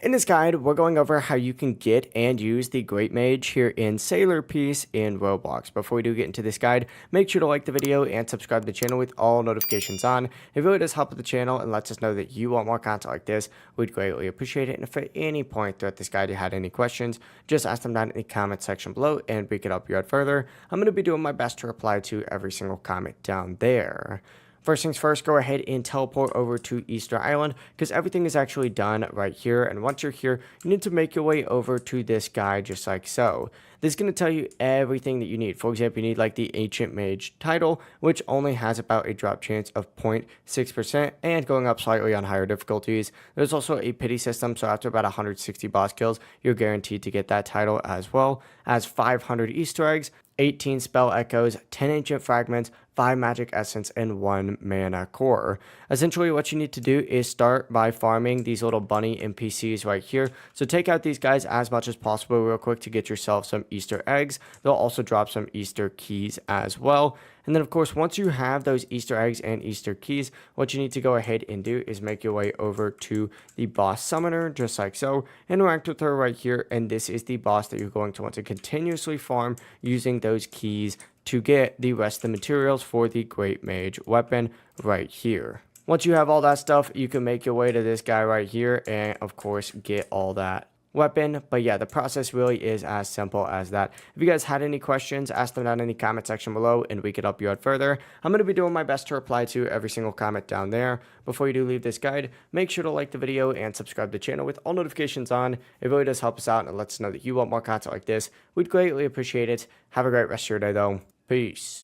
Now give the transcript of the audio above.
In this guide, we're going over how you can get and use the Great Mage here in Sailor Piece in Roblox. Before we do get into this guide, make sure to like the video and subscribe to the channel with all notifications on. It really does help with the channel and lets us know that you want more content like this. We'd greatly appreciate it. And if at any point throughout this guide you had any questions, just ask them down in the comment section below and we can help you out further. I'm going to be doing my best to reply to every single comment down there. First things first, go ahead and teleport over to Easter Island because everything is actually done right here. And once you're here, you need to make your way over to this guy just like so. This is going to tell you everything that you need. For example, you need like the Ancient Mage title, which only has about a drop chance of 0.6% and going up slightly on higher difficulties. There's also a pity system, so after about 160 boss kills, you're guaranteed to get that title as well as 500 Easter eggs, 18 spell echoes, 10 ancient fragments, 5 magic essence, and 1 mana core. Essentially, what you need to do is start by farming these little bunny NPCs right here. So take out these guys as much as possible real quick to get yourself some Easter eggs. They'll also drop some Easter keys as well. And then, of course, once you have those Easter eggs and Easter keys, what you need to go ahead and do is make your way over to the boss summoner, just like so. Interact with her right here, and this is the boss that you're going to want to continuously farm using those keys to get the rest of the materials for the Great Mage weapon right here. Once you have all that stuff, you can make your way to this guy right here and, of course, get all that weapon. But yeah, the process really is as simple as that. If you guys had any questions, ask them down in the comment section below and we could help you out further. I'm going to be doing my best to reply to every single comment down there. Before you do leave this guide, make sure to like the video and subscribe to the channel with all notifications on. It really does help us out and it lets us know that you want more content like this. We'd greatly appreciate it. Have a great rest of your day though. Peace.